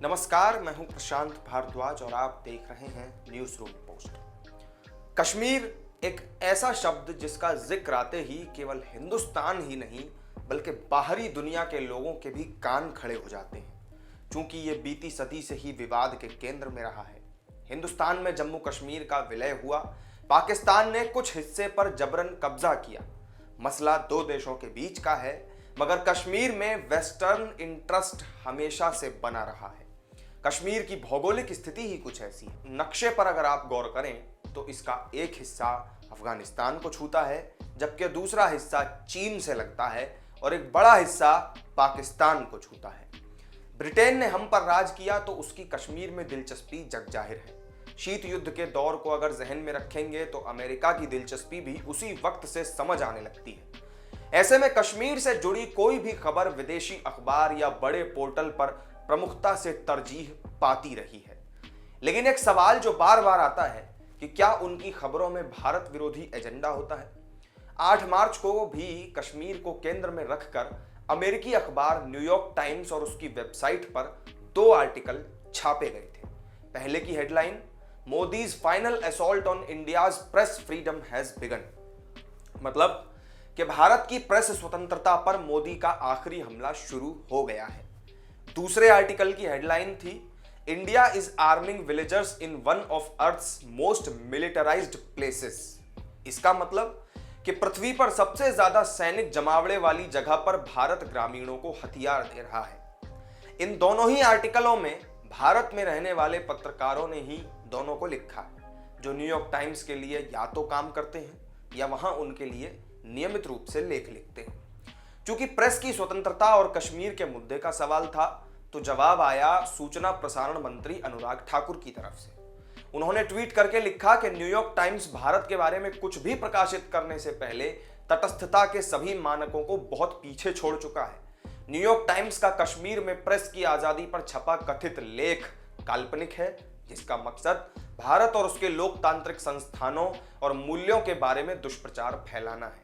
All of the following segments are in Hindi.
नमस्कार, मैं हूं प्रशांत भारद्वाज और आप देख रहे हैं न्यूज रूम पोस्ट। कश्मीर एक ऐसा शब्द जिसका जिक्र आते ही केवल हिंदुस्तान ही नहीं बल्कि बाहरी दुनिया के लोगों के भी कान खड़े हो जाते हैं, क्योंकि ये बीती सदी से ही विवाद के केंद्र में रहा है। हिंदुस्तान में जम्मू कश्मीर का विलय हुआ, पाकिस्तान ने कुछ हिस्से पर जबरन कब्जा किया। मसला दो देशों के बीच का है, मगर कश्मीर में वेस्टर्न इंटरेस्ट हमेशा से बना रहा है। कश्मीर की भौगोलिक स्थिति ही कुछ ऐसी है। नक्शे पर अगर आप गौर करें तो इसका एक हिस्सा अफगानिस्तान को छूता है, जबकि दूसरा हिस्सा चीन से लगता है और एक बड़ा हिस्सा पाकिस्तान को छूता है। ब्रिटेन ने हम पर राज किया तो उसकी कश्मीर में दिलचस्पी जग जाहिर है। शीत युद्ध के दौर को अगर जहन में रखेंगे तो अमेरिका की दिलचस्पी भी उसी वक्त से समझ आने लगती है। ऐसे में कश्मीर से जुड़ी कोई भी खबर विदेशी अखबार या बड़े पोर्टल पर प्रमुखता से तरजीह पाती रही है। लेकिन एक सवाल जो बार बार आता है कि क्या उनकी खबरों में भारत विरोधी एजेंडा होता है। 8 मार्च को भी कश्मीर को केंद्र में रखकर अमेरिकी अखबार न्यूयॉर्क टाइम्स और उसकी वेबसाइट पर 2 आर्टिकल छापे गए थे। पहले की headline, Modi's final assault on India's press freedom has begin, मतलब कि भारत की प्रेस स्वतंत्रता पर मोदी का आखिरी हमला शुरू हो गया है। दूसरे आर्टिकल की हेडलाइन थी, India is arming villagers in one of earth's most militarized places. इसका मतलब कि पृथ्वी पर सबसे ज्यादा सैनिक जमावड़े वाली जगह पर भारत ग्रामीणों को हथियार दे रहा है। इन दोनों ही आर्टिकलों में भारत में रहने वाले पत्रकारों ने ही दोनों को लिखा है, जो न्यूयॉर्क टाइम्स के लिए या तो काम करते हैं या वहां उनके लिए नियमित रूप से लेख लिखते हैं। चूंकि प्रेस की स्वतंत्रता और कश्मीर के मुद्दे का सवाल था, तो जवाब आया सूचना प्रसारण मंत्री अनुराग ठाकुर की तरफ से। उन्होंने ट्वीट करके लिखा कि न्यूयॉर्क टाइम्स भारत के बारे में कुछ भी प्रकाशित करने से पहले तटस्थता के सभी मानकों को बहुत पीछे छोड़ चुका है। न्यूयॉर्क टाइम्स का कश्मीर में प्रेस की आजादी पर छपा कथित लेख काल्पनिक है, जिसका मकसद भारत और उसके लोकतांत्रिक संस्थानों और मूल्यों के बारे में दुष्प्रचार फैलाना है।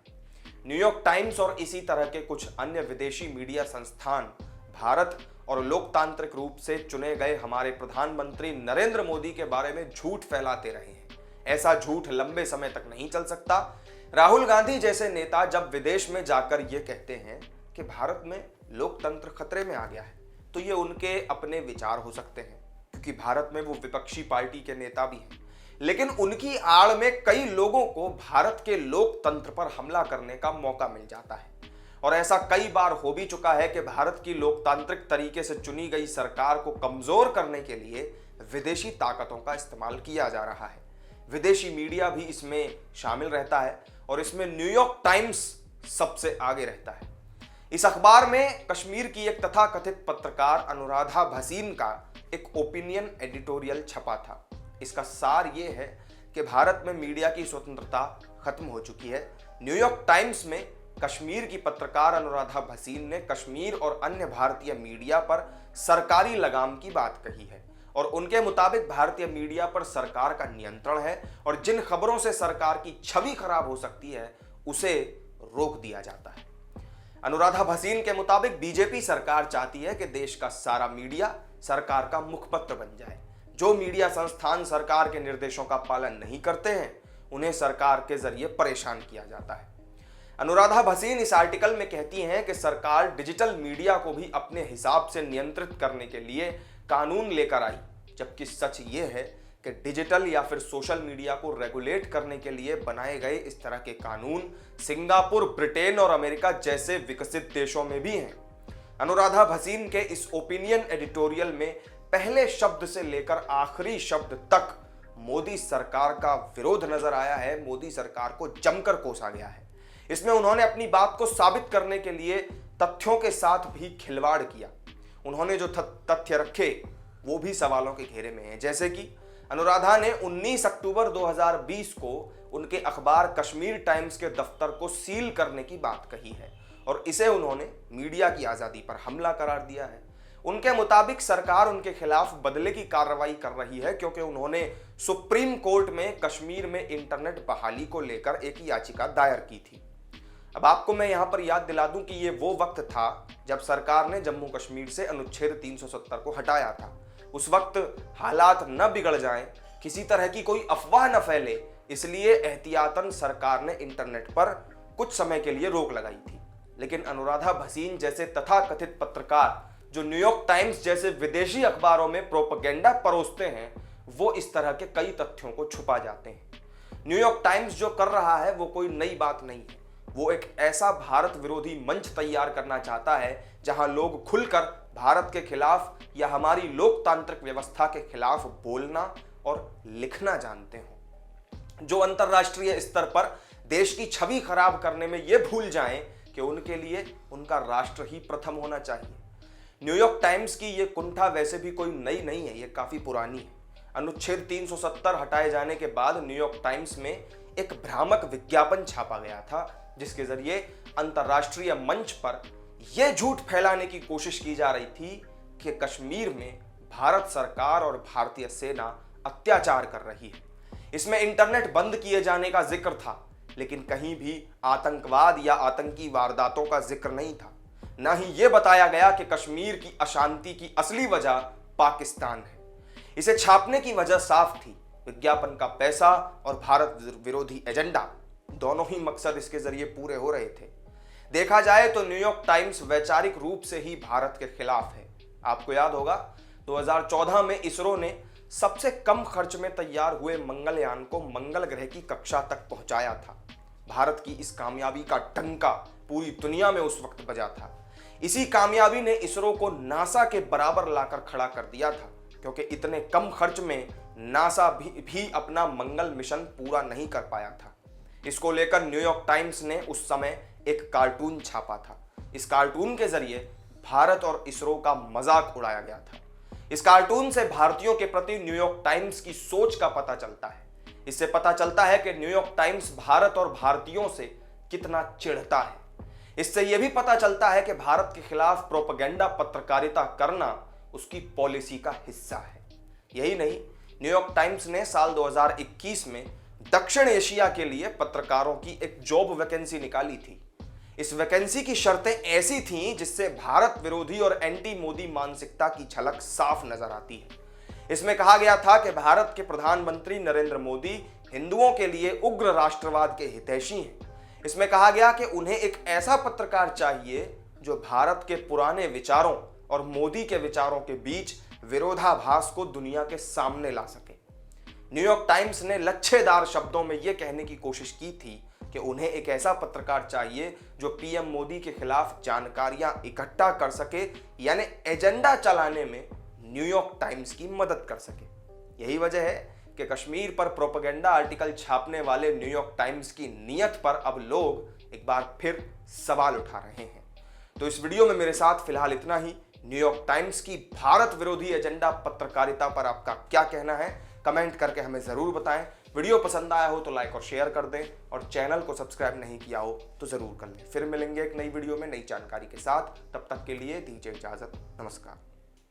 न्यूयॉर्क टाइम्स और इसी तरह के कुछ अन्य विदेशी मीडिया संस्थान भारत और लोकतांत्रिक रूप से चुने गए हमारे प्रधानमंत्री नरेंद्र मोदी के बारे में झूठ फैलाते रहे हैं। ऐसा झूठ लंबे समय तक नहीं चल सकता। राहुल गांधी जैसे नेता जब विदेश में जाकर ये कहते हैं कि भारत में लोकतंत्र खतरे में आ गया है, तो ये उनके अपने विचार हो सकते हैं, क्योंकि भारत में वो विपक्षी पार्टी के नेता भी हैं। लेकिन उनकी आड़ में कई लोगों को भारत के लोकतंत्र पर हमला करने का मौका मिल जाता है, और ऐसा कई बार हो भी चुका है कि भारत की लोकतांत्रिक तरीके से चुनी गई सरकार को कमजोर करने के लिए विदेशी ताकतों का इस्तेमाल किया जा रहा है। विदेशी मीडिया भी इसमें शामिल रहता है और इसमें न्यूयॉर्क टाइम्स सबसे आगे रहता है। इस अखबार में कश्मीर की एक तथाकथित पत्रकार अनुराधा भसीन का एक ओपिनियन एडिटोरियल छपा था। इसका सार ये है कि भारत में मीडिया की स्वतंत्रता खत्म हो चुकी है। न्यूयॉर्क टाइम्स में कश्मीर की पत्रकार अनुराधा भसीन ने कश्मीर और अन्य भारतीय मीडिया पर सरकारी लगाम की बात कही है, और उनके मुताबिक भारतीय मीडिया पर सरकार का नियंत्रण है और जिन खबरों से सरकार की छवि खराब हो सकती है उसे रोक दिया जाता है। अनुराधा भसीन के मुताबिक बीजेपी सरकार चाहती है कि देश का सारा मीडिया सरकार का मुखपत्र बन जाए। जो मीडिया संस्थान सरकार के निर्देशों का पालन नहीं करते हैं, उन्हें सरकार के जरिए परेशान किया जाता है। अनुराधा भसीन इस आर्टिकल में कहती हैं कि सरकार डिजिटल मीडिया को भी अपने हिसाब से नियंत्रित करने के लिए कानून लेकर आई, जबकि सच ये है कि डिजिटल या फिर सोशल मीडिया को रेगुलेट करने के लिए बनाए गए इस तरह के कानून सिंगापुर, ब्रिटेन और अमेरिका जैसे विकसित देशों में भी हैं। अनुराधा भसीन के इस ओपिनियन एडिटोरियल में पहले शब्द से लेकर आखिरी शब्द तक मोदी सरकार का विरोध नजर आया है। मोदी सरकार को जमकर कोसा गया है। इसमें उन्होंने अपनी बात को साबित करने के लिए तथ्यों के साथ भी खिलवाड़ किया। उन्होंने जो तथ्य रखे वो भी सवालों के घेरे में हैं, जैसे कि अनुराधा ने 19 अक्टूबर 2020 को उनके अखबार कश्मीर टाइम्स के दफ्तर को सील करने की बात कही है, और इसे उन्होंने मीडिया की आजादी पर हमला करार दिया है। उनके मुताबिक सरकार उनके खिलाफ बदले की कार्रवाई कर रही है, क्योंकि उन्होंने सुप्रीम कोर्ट में कश्मीर में इंटरनेट बहाली को लेकर एक याचिका दायर की थी। अब आपको मैं यहां पर याद दिला दूं कि ये वो वक्त था जब सरकार ने जम्मू कश्मीर से अनुच्छेद 370 को हटाया था। उस वक्त हालात न बिगड़ जाएं, किसी तरह की कोई अफवाह न फैले, इसलिए एहतियातन सरकार ने इंटरनेट पर कुछ समय के लिए रोक लगाई थी। लेकिन अनुराधा भसीन जैसे तथाकथित पत्रकार जो न्यूयॉर्क टाइम्स जैसे विदेशी अखबारों में प्रोपेगेंडा परोसते हैं, वो इस तरह के कई तथ्यों को छुपा जाते हैं। न्यूयॉर्क टाइम्स जो कर रहा है वो कोई नई बात नहीं है। वो एक ऐसा भारत विरोधी मंच तैयार करना चाहता है जहां लोग खुलकर भारत के खिलाफ या हमारी लोकतांत्रिक व्यवस्था के खिलाफ बोलना और लिखना जानते हो, जो अंतर्राष्ट्रीय स्तर पर देश की छवि खराब करने में ये भूल जाएं कि उनके लिए उनका राष्ट्र ही प्रथम होना चाहिए। न्यूयॉर्क टाइम्स की ये कुंठा वैसे भी कोई नई नहीं है, ये काफी पुरानी है। अनुच्छेद 370 हटाए जाने के बाद न्यूयॉर्क टाइम्स में एक भ्रामक विज्ञापन छापा गया था, जिसके जरिए अंतर्राष्ट्रीय मंच पर यह झूठ फैलाने की कोशिश की जा रही थी कि कश्मीर में भारत सरकार और भारतीय सेना अत्याचार कर रही है। इसमें इंटरनेट बंद किए जाने का जिक्र था, लेकिन कहीं भी आतंकवाद या आतंकी वारदातों का जिक्र नहीं था। न ही यह बताया गया कि कश्मीर की अशांति की असली वजह पाकिस्तान है। इसे छापने की वजह साफ थी, विज्ञापन का पैसा और भारत विरोधी एजेंडा, दोनों ही मकसद इसके जरिए पूरे हो रहे थे। देखा जाए तो न्यूयॉर्क टाइम्स वैचारिक रूप से ही भारत के खिलाफ है। आपको याद होगा 2014 में इसरो ने सबसे कम खर्च में तैयार हुए मंगलयान को मंगल ग्रह की कक्षा तक पहुंचाया था। भारत की इस कामयाबी का डंका पूरी दुनिया में उस वक्त बजा था। इसी कामयाबी ने इसरो को नासा के बराबर लाकर खड़ा कर दिया था, क्योंकि इतने कम खर्च में नासा भी अपना मंगल मिशन पूरा नहीं कर पाया था। इसको लेकर न्यूयॉर्क टाइम्स ने उस समय एक कार्टून छापा था। इस कार्टून के जरिए भारत और इसरो का मजाक उड़ाया गया था। इस कार्टून से भारतीयों के प्रति न्यूयॉर्क टाइम्स की सोच का पता चलता है। इससे पता चलता है कि न्यूयॉर्क टाइम्स भारत और भारतीयों से कितना चिढ़ता है। इससे यह भी पता चलता है कि भारत के खिलाफ प्रोपेगेंडा पत्रकारिता करना उसकी पॉलिसी का हिस्सा है। यही नहीं, न्यूयॉर्क टाइम्स ने साल 2021 में दक्षिण एशिया के लिए पत्रकारों की एक जॉब वैकेंसी निकाली थी। इस वैकेंसी की शर्तें ऐसी थीं जिससे भारत विरोधी और एंटी मोदी मानसिकता की झलक साफ नजर आती है। इसमें कहा गया था कि भारत के प्रधानमंत्री नरेंद्र मोदी हिंदुओं के लिए उग्र राष्ट्रवाद के हितैषी हैं। इसमें कहा गया कि उन्हें एक ऐसा पत्रकार चाहिए जो भारत के पुराने विचारों और मोदी के विचारों के बीच विरोधाभास को दुनिया के सामने ला सके। न्यूयॉर्क टाइम्स ने लच्छेदार शब्दों में यह कहने की कोशिश की थी कि उन्हें एक ऐसा पत्रकार चाहिए जो पीएम मोदी के खिलाफ जानकारियां इकट्ठा कर सके, यानी एजेंडा चलाने में न्यूयॉर्क टाइम्स की मदद कर सके। यही वजह है कि कश्मीर पर प्रोपेगेंडा आर्टिकल छापने वाले न्यूयॉर्क टाइम्स की नीयत पर अब लोग एक बार फिर सवाल उठा रहे हैं। तो इस वीडियो में मेरे साथ फिलहाल इतना ही। न्यूयॉर्क टाइम्स की भारत विरोधी एजेंडा पत्रकारिता पर आपका क्या कहना है, कमेंट करके हमें जरूर बताएं। वीडियो पसंद आया हो तो लाइक और शेयर कर दें, और चैनल को सब्सक्राइब नहीं किया हो तो जरूर कर लें। फिर मिलेंगे एक नई वीडियो में नई जानकारी के साथ। तब तक के लिए दीजिए इजाजत। नमस्कार।